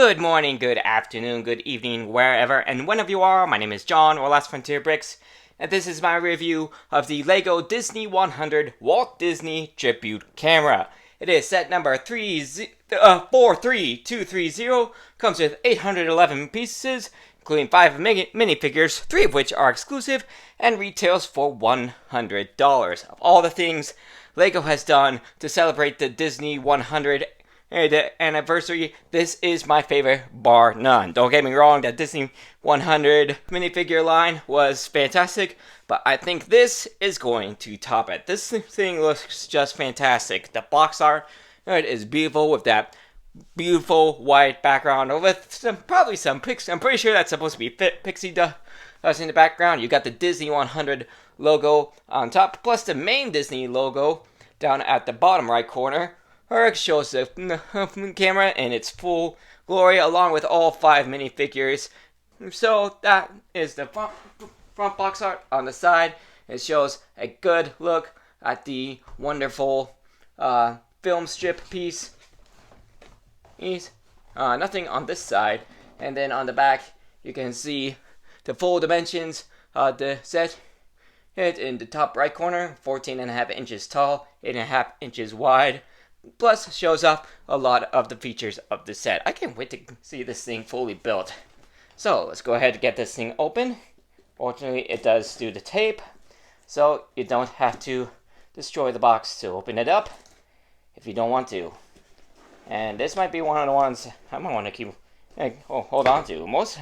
Good morning, good afternoon, good evening, wherever and whenever you are. My name is John, or Last Frontier Bricks, and this is my review of the LEGO Disney 100 Walt Disney Tribute Camera. It is set number 43230, comes with 811 pieces, including 5 minifigures, 3 of which are exclusive, and retails for $100. Of all the things LEGO has done to celebrate the Disney 100 anniversary, this is my favorite, bar none. Don't get me wrong, that Disney 100 minifigure line was fantastic, but I think this is going to top it. This thing looks just fantastic. The box art is beautiful with that beautiful white background with probably some pics. I'm pretty sure that's supposed to be pixie dust in the background. You got the Disney 100 logo on top, plus the main Disney logo down at the bottom right corner. It shows the camera in its full glory, along with all 5 minifigures. So that is the front box art. On the side, it shows a good look at the wonderful film strip piece. Nothing on this side. And then on the back, you can see the full dimensions of the set. It in the top right corner, 14.5 inches tall, 8.5 inches wide. Plus, shows off a lot of the features of the set. I can't wait to see this thing fully built. So, let's go ahead and get this thing open. Fortunately, it does do the tape, so you don't have to destroy the box to open it up if you don't want to. And this might be one of the ones I might want to keep hold on to. Most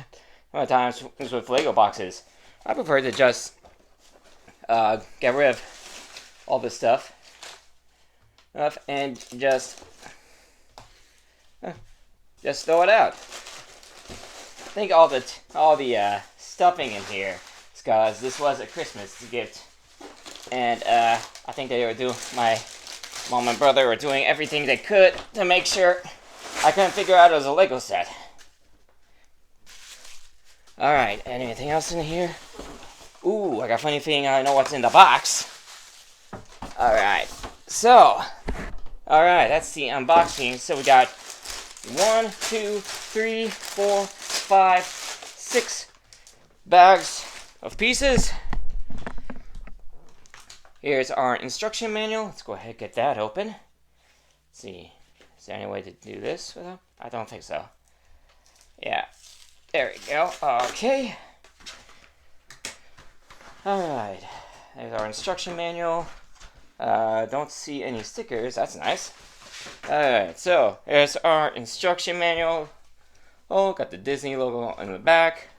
of the times with LEGO boxes, I prefer to just get rid of all this stuff. And just throw it out. I think all the stuffing in here is because this was a Christmas gift, and I think they were doing, my mom and brother were doing everything they could to make sure I couldn't figure out it was a Lego set. All right, anything else in here? Ooh, I got a funny feeling I know what's in the box. All right. So, alright, that's the unboxing. So we got 1, 2, 3, 4, 5, 6 bags of pieces. Here's our instruction manual. Let's go ahead and get that open. Let's see, is there any way to do this without? I don't think so. Yeah, there we go. Okay. Alright, there's our instruction manual. Don't see any stickers. That's nice. Alright, so here's our instruction manual. Oh, got the Disney logo in the back.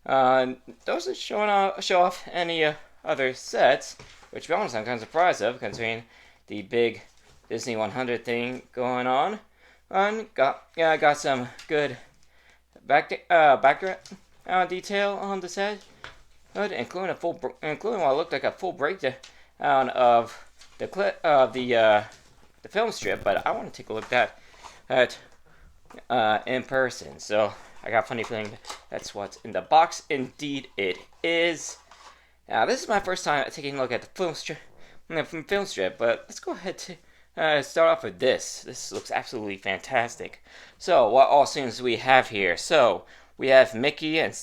Doesn't show off any other sets, which, to be honest, I'm kind of surprised of, considering the big Disney 100 thing going on. Got some good background detail on the set, including what looked like a full breakdown of the clip of the film strip, but I want to take a look at in person. So I got a funny feeling that's what's in the box. Indeed, it is. Now, this is my first time taking a look at the film strip, but let's go ahead to start off with this. This looks absolutely fantastic. So, what all scenes do we have here? So, we have Mickey and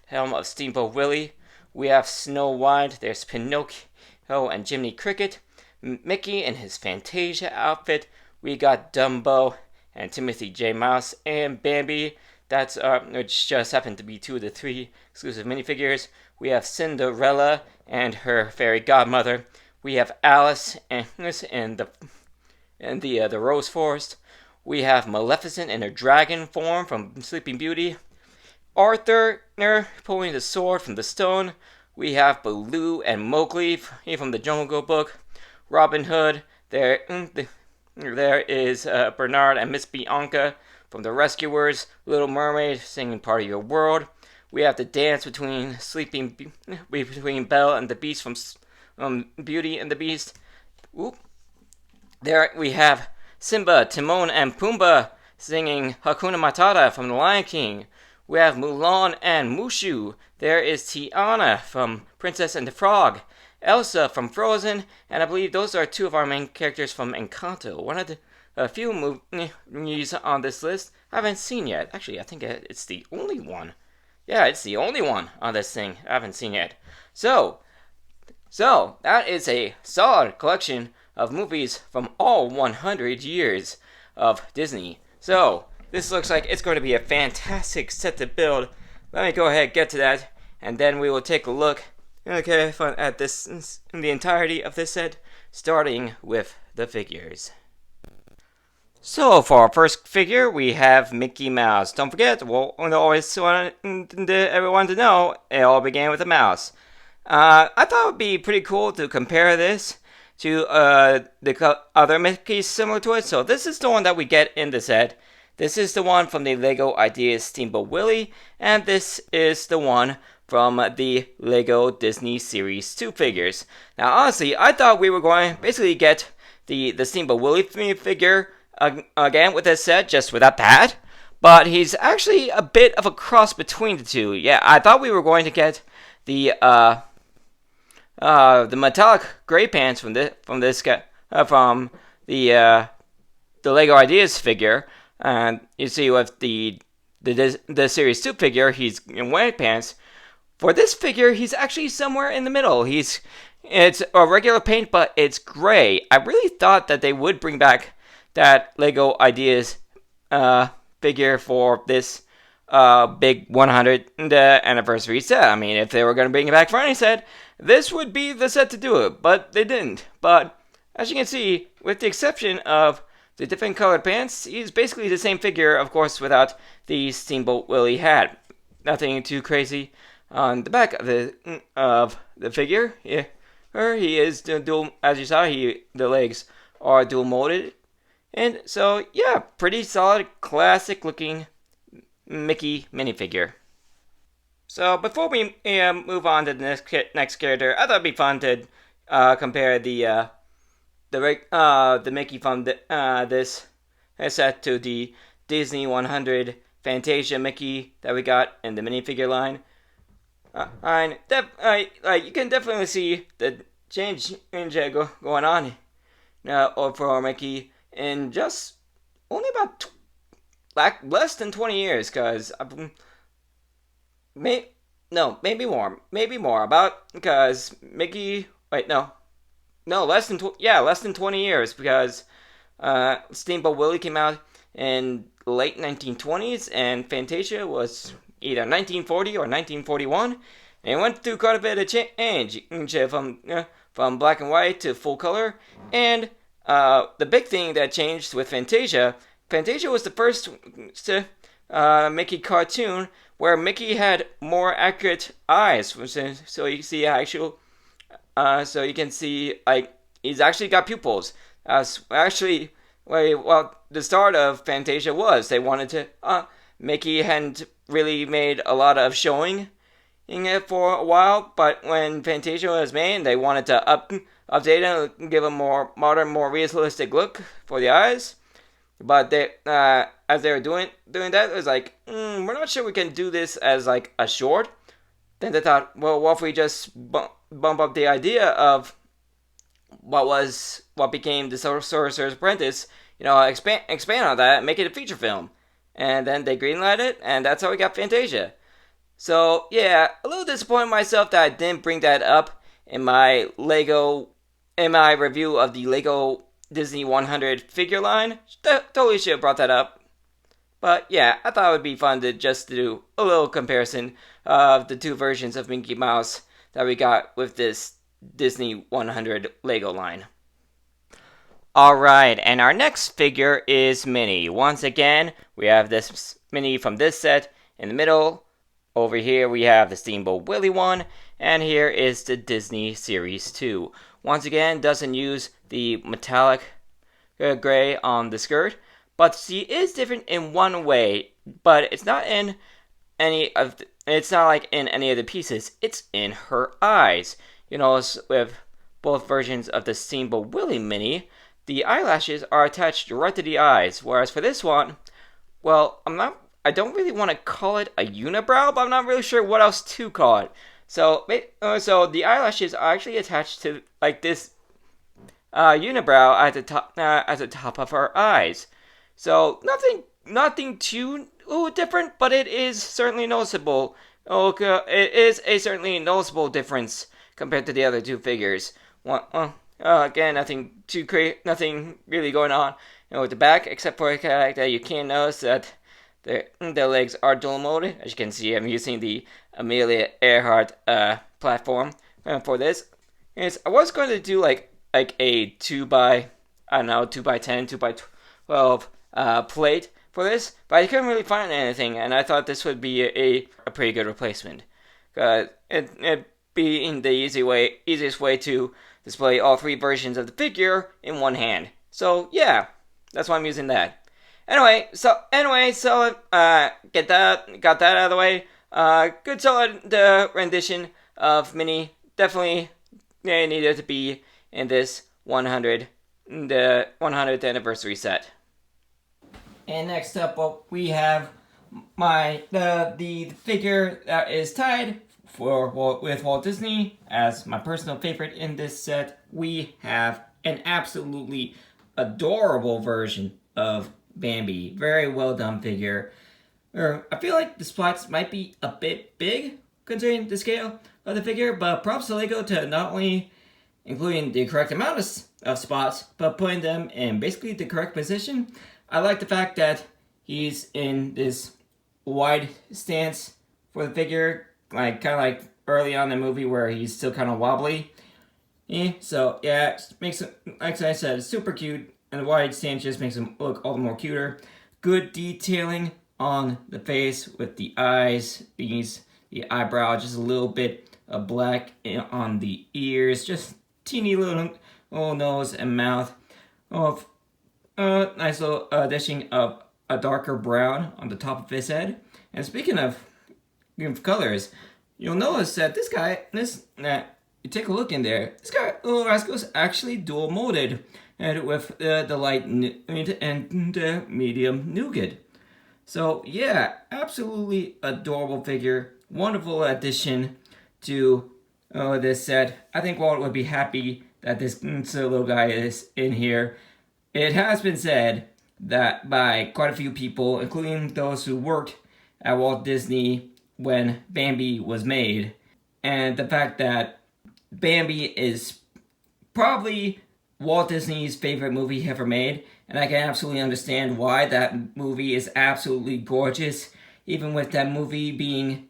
helm of Steamboat Willie. We have Snow White. There's Pinocchio and Jiminy Cricket, Mickey in his Fantasia outfit. We got Dumbo and Timothy J. Mouse and Bambi. That's which just happened to be 2 of the 3 exclusive minifigures. We have Cinderella and her fairy godmother. We have Alice and the Rose Forest. We have Maleficent in her dragon form from Sleeping Beauty. Arthur pulling the sword from the stone. We have Baloo and Mowgli from the Jungle Book. Robin Hood. There is Bernard and Miss Bianca from The Rescuers. Little Mermaid singing Part of Your World. We have the dance between Belle and the Beast from Beauty and the Beast. Oop. There we have Simba, Timon, and Pumbaa singing Hakuna Matata from The Lion King. We have Mulan and Mushu. There is Tiana from Princess and the Frog. Elsa from Frozen. And I believe those are 2 of our main characters from Encanto. One of a few movies on this list I haven't seen yet. Actually, I think it's the only one. Yeah, it's the only one on this thing I haven't seen yet. So that is a solid collection of movies from all 100 years of Disney. So this looks like it's going to be a fantastic set to build. Let me go ahead and get to that, and then we will take a look at this in the entirety of this set, starting with the figures. So for our first figure, we have Mickey Mouse. Don't forget, we'll always want everyone to know it all began with a mouse. I thought it would be pretty cool to compare this to the other Mickeys similar to it. So this is the one that we get in the set. This is the one from the Lego Ideas Steamboat Willie, and this is the one from the Lego Disney Series 2 figures. Now honestly, I thought we were going to basically get the Steamboat Willie figure again with this set, just without that. But he's actually a bit of a cross between the two. Yeah, I thought we were going to get the metallic gray pants from the Lego Ideas figure. And you see with the Series 2 figure, he's in white pants. For this figure, he's actually somewhere in the middle. It's a regular paint, but it's gray. I really thought that they would bring back that Lego Ideas figure for this big 100th anniversary set. I mean, if they were going to bring it back for any set, this would be the set to do it, but they didn't. But as you can see, with the exception of the different colored pants, he's basically the same figure, of course, without the Steamboat Willie hat. Nothing too crazy on the back of the figure. Yeah, he is dual, as you saw. The legs are dual molded. And so, yeah, pretty solid, classic-looking Mickey minifigure. So before we move on to the next character, I thought it'd be fun to compare the Mickey from this set to the Disney 100 Fantasia Mickey that we got in the minifigure line. You can definitely see the change going on for Mickey in just only about less than 20 years, because maybe more about, because Mickey, less than 20 years, because Steamboat Willie came out in late 1920s and Fantasia was either 1940 or 1941, and it went through quite a bit of change from black and white to full color. And the big thing that changed with Fantasia was the first Mickey cartoon where Mickey had more accurate eyes, so you can see he's actually got pupils. Actually, the start of Fantasia was they wanted to. Mickey hadn't really made a lot of showing in it for a while, but when Fantasia was made, they wanted to update it and give a more modern, more realistic look for the eyes. But they, as they were doing that, it was like, we're not sure we can do this as like a short. Then they thought, well, what if we just bump up the idea of what became the Sorcerer's Apprentice, expand on that and make it a feature film. And then they greenlighted it, and that's how we got Fantasia. So, yeah, a little disappointed myself that I didn't bring that up in my review of the Lego Disney 100 figure line. Totally should have brought that up. But yeah, I thought it would be fun to just do a little comparison of the two versions of Mickey Mouse that we got with this Disney 100 Lego line. Alright, and our next figure is Minnie. Once again, we have this Minnie from this set in the middle. Over here we have the Steamboat Willie one, and here is the Disney Series 2. Once again, doesn't use the metallic gray on the skirt, but she is different in one way, but it's not in it's not like in any of the pieces, it's in her eyes. With both versions of the Steamboat Willie Minnie, the eyelashes are attached right to the eyes, whereas for this one, well, I don't really want to call it a unibrow, but I'm not really sure what else to call it. So the eyelashes are actually attached to like this unibrow at the top of her eyes. So nothing too different, but it is certainly noticeable. Okay, it is a certainly noticeable difference compared to the other two figures. Again, nothing really going on with the back, except for the fact that you can notice that the legs are dual molded. As you can see, I'm using the Amelia Earhart platform for this. I was going to do like a 2 by, I don't know, 2 by 10, 2 by 12 plate for this, but I couldn't really find anything, and I thought this would be a pretty good replacement. It being the easiest way to display all three versions of the figure in one hand. So yeah, that's why I'm using that. Anyway, so got that out of the way. Good solid rendition of Minnie. Definitely needed to be in this the 100th anniversary set. And next up, we have the figure that is tied with Walt Disney as my personal favorite in this set. We have an absolutely adorable version of Bambi. Very well done figure. I feel like the spots might be a bit big considering the scale of the figure, but props to LEGO to not only including the correct amount of spots, but putting them in basically the correct position. I like the fact that he's in this wide stance for the figure, kind of like early on in the movie where he's still kind of wobbly. So yeah, it makes it, like I said, it's super cute, and the wide stance just makes him look all the more cuter. Good detailing on the face with the eyes, the eyebrow, just a little bit of black on the ears, just teeny little nose and mouth. Nice little addition of a darker brown on the top of his head. And speaking of colors, you'll notice that you take a look in there, this guy, little rascal's actually dual molded, and with the light and medium nougat. So yeah, absolutely adorable figure, wonderful addition to this set. I think Walt would be happy that this little guy is in here. It has been said that by quite a few people, including those who worked at Walt Disney when Bambi was made, and the fact that Bambi is probably Walt Disney's favorite movie ever made, and I can absolutely understand why. That movie is absolutely gorgeous, even with that movie being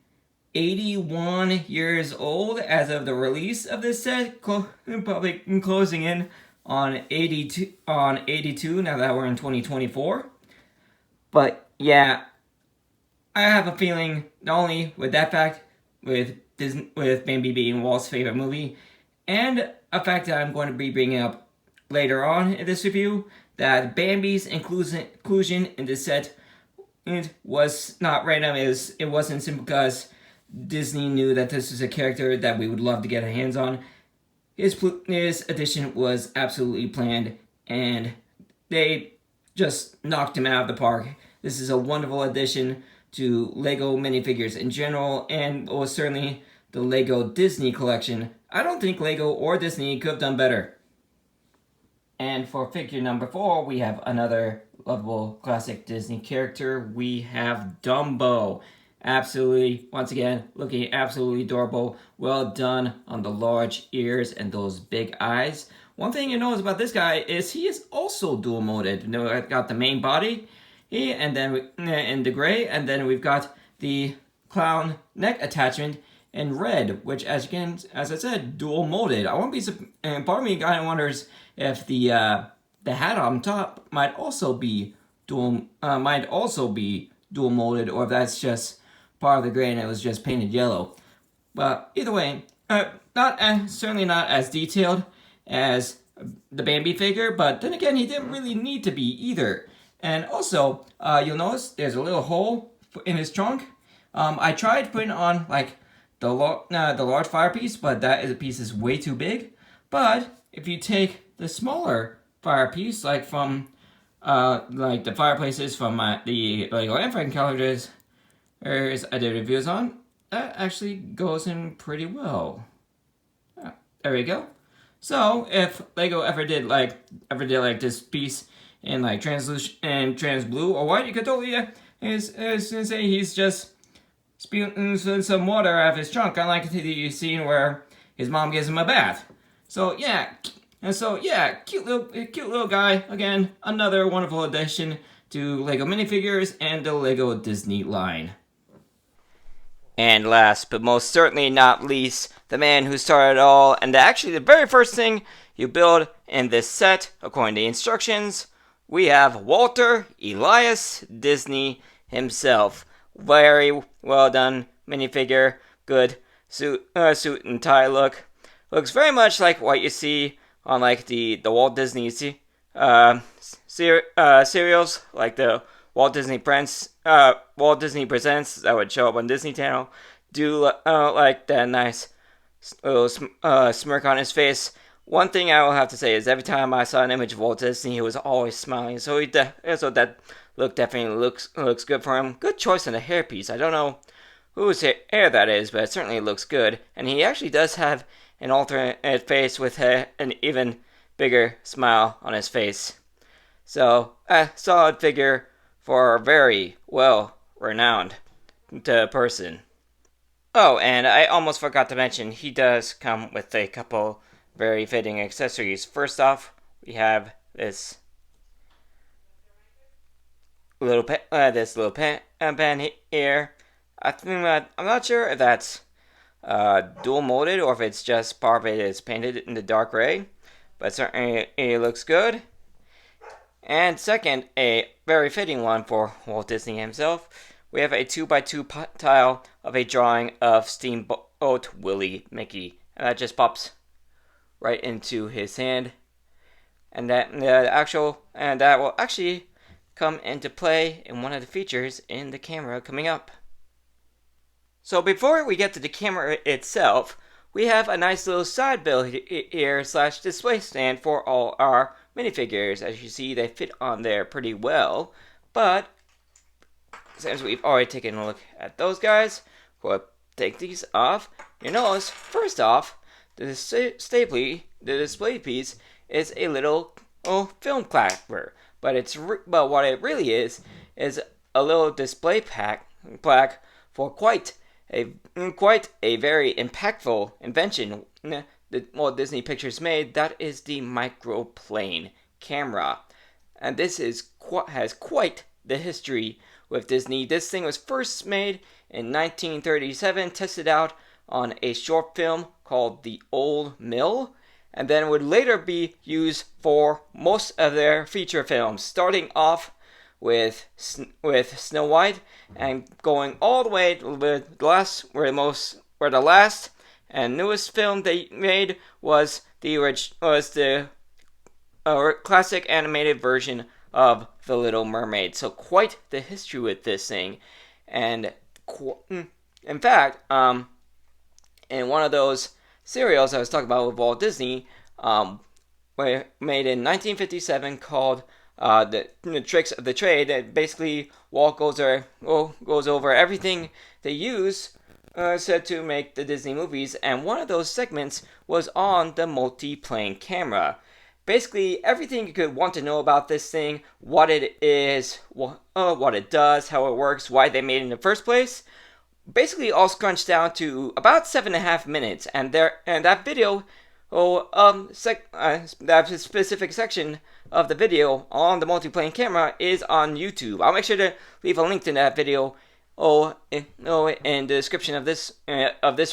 81 years old as of the release of this set, probably closing in on 82 now that we're in 2024. But yeah, I have a feeling, not only with that fact, with Bambi being Walt's favorite movie, and a fact that I'm going to be bringing up later on in this review, that Bambi's inclusion in this set was not random. It wasn't simply because Disney knew that this was a character that we would love to get our hands on. His addition was absolutely planned, and they just knocked him out of the park. This is a wonderful addition to LEGO minifigures in general, and was certainly the LEGO Disney collection. I don't think LEGO or Disney could have done better. And for figure number 4, we have another lovable classic Disney character. We have Dumbo. Absolutely, once again, looking absolutely adorable. Well done on the large ears and those big eyes. One thing you notice about this guy is he is also dual moded. You know, I've got the main body, and then in the gray, and then we've got the clown neck attachment in red, which, as I said, dual molded. I won't be, and part of me kind of wonders if the hat on top might also be dual molded, or if that's just part of the gray and it was just painted yellow. But either way, certainly not as detailed as the Bambi figure, but then again, he didn't really need to be either. And also, you'll notice there's a little hole in his trunk. I tried putting on like the large firepiece, but that piece is way too big. But if you take the smaller firepiece, like from like the fireplaces from the LEGO Amphran calendars I did reviews on, that actually goes in pretty well. There we go. So if Lego ever did like this piece in like translucent and trans blue or white, you could totally say he's just spewing some water out of his trunk, unlike the scene where his mom gives him a bath. So yeah, cute little guy. Again, another wonderful addition to Lego minifigures and the Lego Disney line. And last, but most certainly not least, the man who started it all, and actually the very first thing you build in this set, according to the instructions, we have Walter Elias Disney himself. Very well done minifigure, good suit and tie look. Looks very much like what you see on like the Walt Disney serials, like the Walt Disney Presents that would show up on Disney Channel. Do like that nice little smirk on his face. One thing I will have to say is every time I saw an image of Walt Disney, he was always smiling. So so that look definitely looks good for him. Good choice on the hairpiece. I don't know whose hair that is, but it certainly looks good. And he actually does have an alternate face with an even bigger smile on his face. So, a solid figure for a very well-renowned person. Oh, and I almost forgot to mention, he does come with a couple very fitting accessories. First off, we have this little pen here. I'm not sure if that's dual molded or if it's just part of it is painted in the dark gray, but certainly it looks good. And second, a very fitting one for Walt Disney himself. We have a 2x2 tile of a drawing of Steamboat Willie Mickey, and that just pops right into his hand. And that will actually come into play in one of the features in the camera coming up. So before we get to the camera itself, we have a nice little side build here / display stand for all our minifigures. As you see, they fit on there pretty well, but since we've already taken a look at those guys, we'll take these off. You notice, first off, the display piece is a little film clapper, but what it really is a little display plaque for quite a very impactful invention that Walt Disney Pictures made. That is the microplane camera, and this has quite the history with Disney. This thing was first made in 1937, tested out on a short film called The Old Mill, and then would later be used for most of their feature films, starting off with Snow White and going all the way to the last and newest film they made was the classic animated version of The Little Mermaid. So quite the history with this thing, and in fact, in one of those serials I was talking about with Walt Disney, made in 1957 called the Tricks of the Trade, that basically Walt goes over everything they use said to make the Disney movies, and one of those segments was on the multiplane camera. Basically, everything you could want to know about this thing, what it is, what it does, how it works, why they made it in the first place, basically all scrunched down to about 7.5 minutes, and that video, that specific section of the video on the multiplane camera is on YouTube. I'll make sure to leave a link to that video in the description of this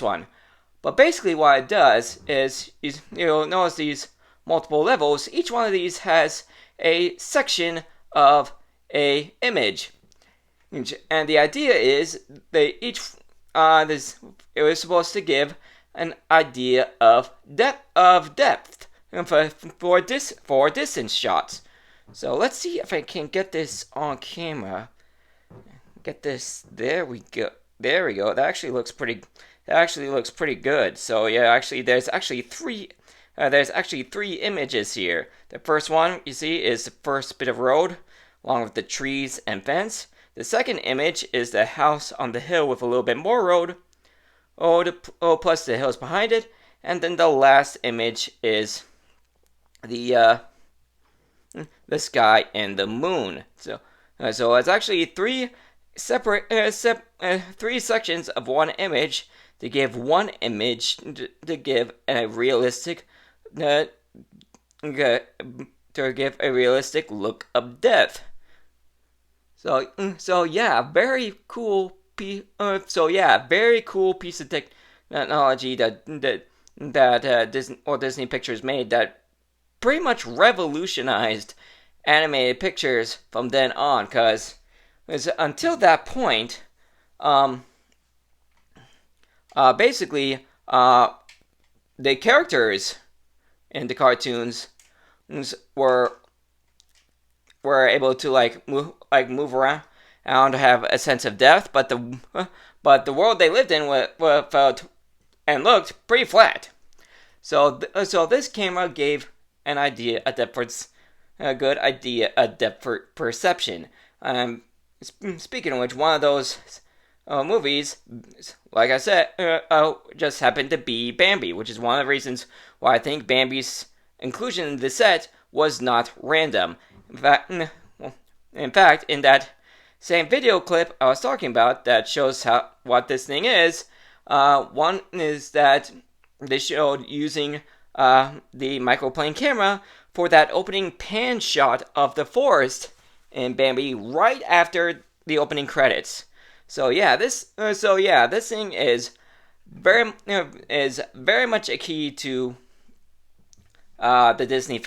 one. But basically what it does is notice these multiple levels. Each one of these has a section of a image, and the idea is they each it was supposed to give an idea of depth for distance shots. So let's see if I can get this on camera. Get this. There we go. That actually looks pretty good. So yeah, actually there's actually three images here. The first one you see is the first bit of road along with the trees and fence. The second image is the house on the hill with a little bit more road. Plus the hills behind it. And then the last image is the the sky and the moon. So it's actually three separate three sections of one image to give one image to give a realistic to give a realistic look of death. So yeah, very cool. Very cool piece of technology that Disney Pictures made that pretty much revolutionized animated pictures from then on. Because until that point, um, basically, the characters in the cartoons were able to move around and have a sense of depth, but the world they lived in felt and looked pretty flat. So this camera gave an idea, a good idea, a depth perception. Speaking of which, one of those movies, like I said, just happened to be Bambi, which is one of the reasons why I think Bambi's inclusion in the set was not random. In fact, in that same video clip I was talking about that shows what this thing is, one is that they showed using the microplane camera for that opening pan shot of the forest in Bambi right after the opening credits. This thing is very much a key to the Disney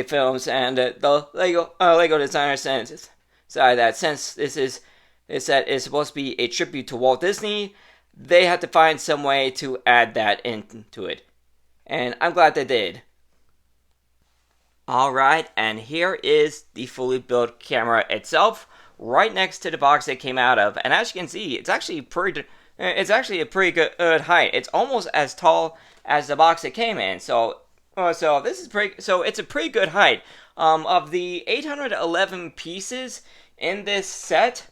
films and the Lego designer sense. That since this set is supposed to be a tribute to Walt Disney, they had to find some way to add that into it, and I'm glad they did. Alright, and here is the fully built camera itself, right next to the box it came out of. And as you can see, it's actually a pretty good height. It's almost as tall as the box it came in. So it's a pretty good height. Of the 811 pieces in this set,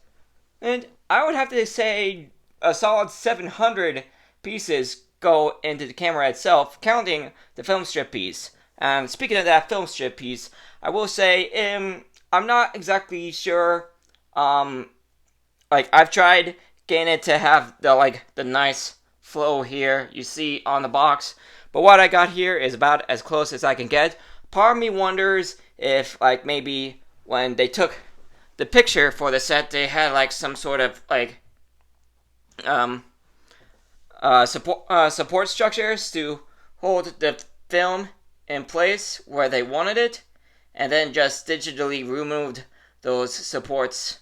and I would have to say a solid 700 pieces go into the camera itself, counting the film strip piece. And speaking of that film strip piece, I will say I'm not exactly sure. I've tried getting it to have the nice flow here you see on the box, but what I got here is about as close as I can get. Part of me wonders if maybe when they took the picture for the set, they had some sort of support structures to hold the film in place where they wanted it, and then just digitally removed those supports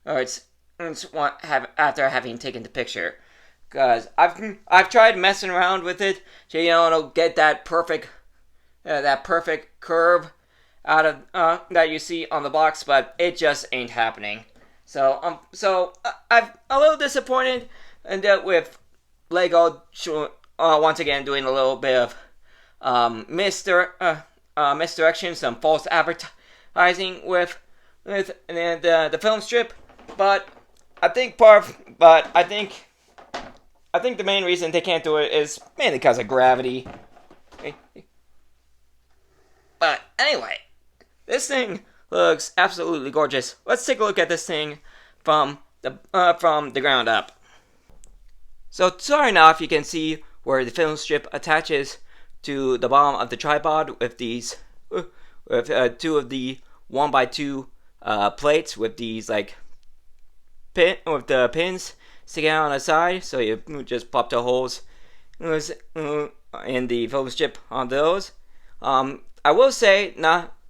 after having taken the picture. Because I've tried messing around with it to get that perfect curve out of that you see on the box, but it just ain't happening. So I'm a little disappointed, and with Lego once again doing a little bit of misdirection, some false advertising with the film strip. But I think the main reason they can't do it is mainly because of gravity. But anyway, this thing looks absolutely gorgeous. Let's take a look at this thing from the ground up. So starting off, you can see where the film strip attaches to the bottom of the tripod with two of the 1x2 plates with these with the pins sticking out on the side. So you just pop the holes in the film strip on those. I will say,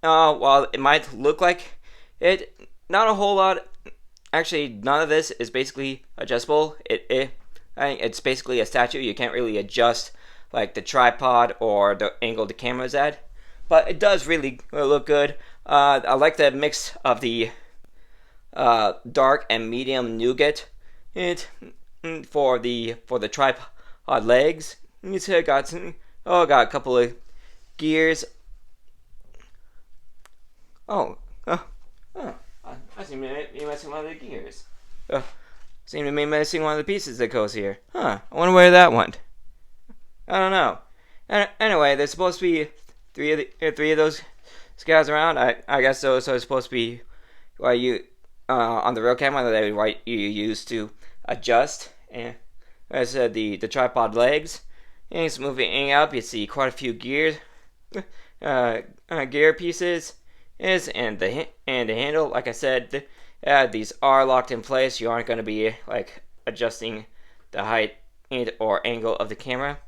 while it might look like it, not a whole lot. Actually, none of this is basically adjustable. It's basically a statue. You can't really adjust the tripod or the angle the camera's at, but it does really look good. I like the mix of the dark and medium nougat for the tripod legs. It's got a couple of gears. I seem to be missing one of the gears. Seem to be missing one of the pieces that goes here. I wonder where that went. I don't know. Anyway, there's supposed to be three of those guys around. I guess those are supposed to be what you on the real camera that what you use to adjust and as I said the tripod legs. And it's moving up. You see quite a few gear pieces and the handle. Like I said, these are locked in place. You aren't going to be like adjusting the height or angle of the camera.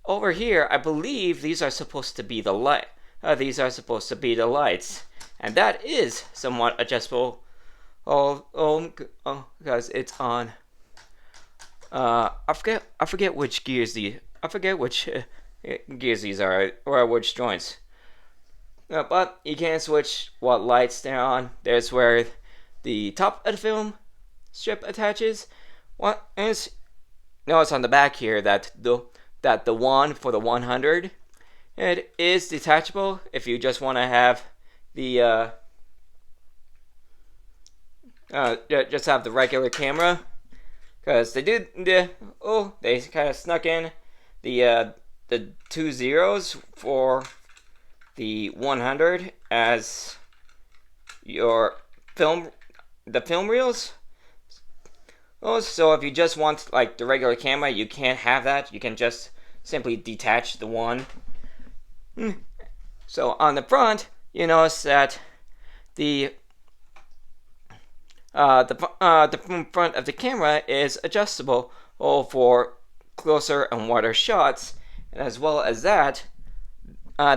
Over here, I believe these are supposed to be the light. These are supposed to be the lights, and that is somewhat adjustable. Because it's on. I forget which gears gears these are or which joints. But you can switch what lights they're on. There's where the top of the film strip attaches. Notice on the back here that the one for the 100 it is detachable if you just want to have the just have the regular camera, because they kind of snuck in the 2 zeros for the 100 as the film reels. So if you just want like the regular camera, you can't have that. You can just simply detach the one. So on the front, you notice that the front of the camera is adjustable for closer and wider shots, and as well as that,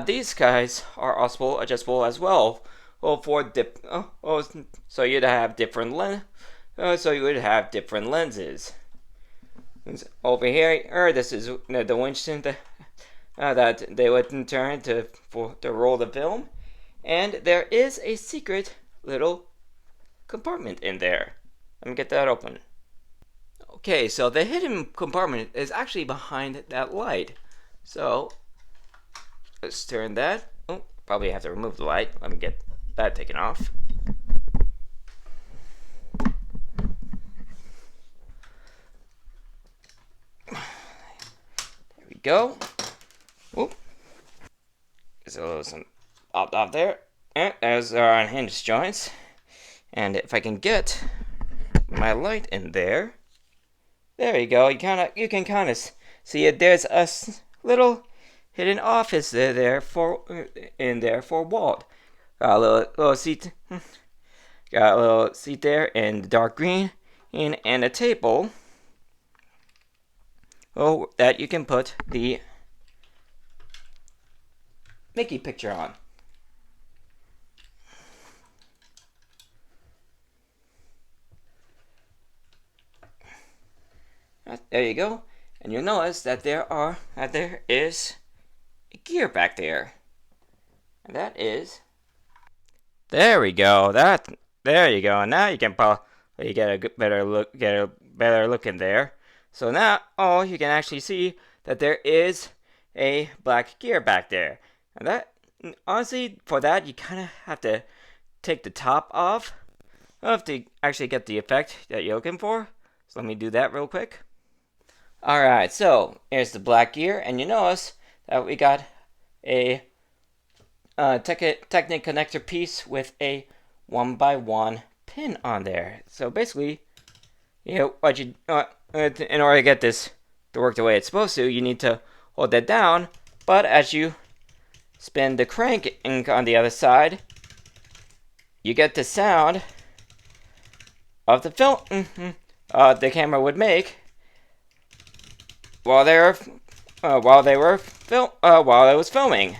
these guys are also adjustable as well. So you'd have different lenses. Over here, this is the winch that they would turn to roll the film, and there is a secret little compartment in there. Let me get that open. Okay, so the hidden compartment is actually behind that light. So let's turn that. Oh, probably have to remove the light. Let me get that taken off. There we go. Whoop. There's a little some off there. And there's our unhinged joints. And if I can get my light in there, there you go. You can kind of see it. There's a little hidden office there for Walt. Got a little seat. Got a little seat there in dark green, and a table. That you can put the Mickey picture on. There you go, and you'll notice that there is a gear back there, and that is. There we go. There you go. And now you can probably get a better look in there. So now, you can actually see that there is a black gear back there, and that honestly, for that you kind of have to take the top off to actually get the effect that you're looking for. So let me do that real quick. Alright, so here's the black gear, and you notice that we got a Technic connector piece with a 1x1 pin on there. So basically, in order to get this to work the way it's supposed to, you need to hold that down, but as you spin the crank on the other side, you get the sound of the film the camera would make while it was filming.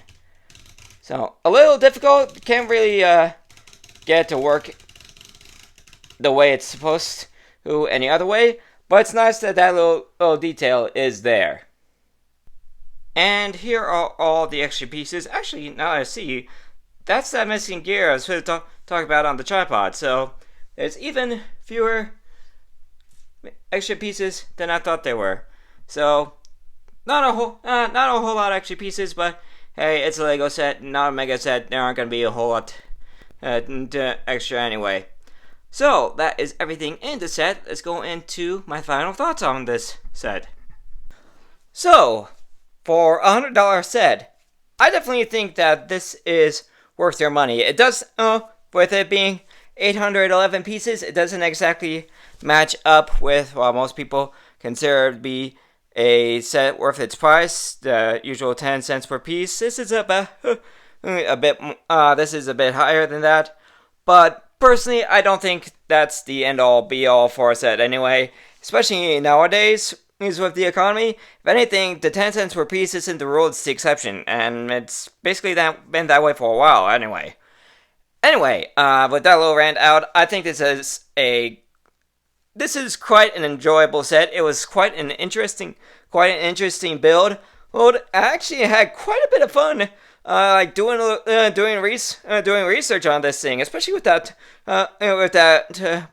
So a little difficult. Can't really get it to work the way it's supposed to any other way, but it's nice that little detail is there. And here are all the extra pieces. Actually, now I see, that's that missing gear I was supposed to talk about on the tripod. So there's even fewer extra pieces than I thought there were. So not a whole lot of extra pieces, but hey, it's a Lego set, not a Mega set. There aren't going to be a whole lot extra anyway. So that is everything in the set. Let's go into my final thoughts on this set. So for $100 set, I definitely think that this is worth their money. It does, with it being 811 pieces, it doesn't exactly match up with what most people consider to be a set worth its price, the usual 10 cents per piece. This is about this is a bit higher than that, but personally, I don't think that's the end-all be-all for a set anyway, especially nowadays with the economy. If anything, the 10 cents per piece isn't the rule, it's the exception, and it's basically been that way for a while anyway. Anyway, with that little rant out, I think this is quite an enjoyable set. It was quite an interesting build. Well, I actually had quite a bit of fun, doing research on this thing, especially with that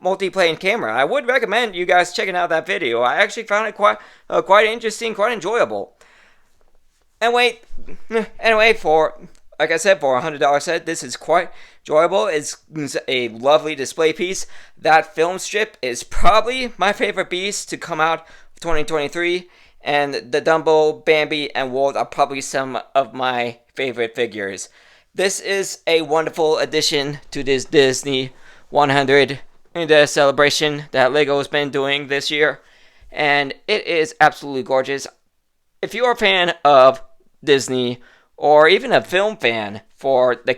multiplane camera. I would recommend you guys checking out that video. I actually found it quite interesting, quite enjoyable. Anyway, for like I said, for a $100 set, this is quite enjoyable. It's a lovely display piece. That film strip is probably my favorite piece to come out of 2023. And the Dumbo, Bambi, and Walt are probably some of my favorite figures. This is a wonderful addition to this Disney 100 celebration that LEGO has been doing this year. And it is absolutely gorgeous. If you're a fan of Disney, or even a film fan for the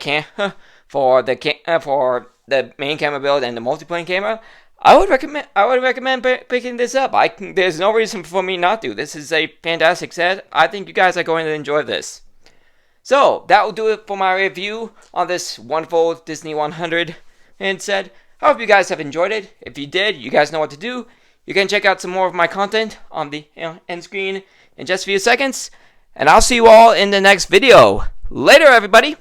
main camera build and the multiplane camera, I would recommend picking this up. There's no reason for me not to. This is a fantastic set. I think you guys are going to enjoy this. So that will do it for my review on this wonderful Disney 100 set. I hope you guys have enjoyed it. If you did, you guys know what to do. You can check out some more of my content on the end screen in just a few seconds. And I'll see you all in the next video. Later, everybody!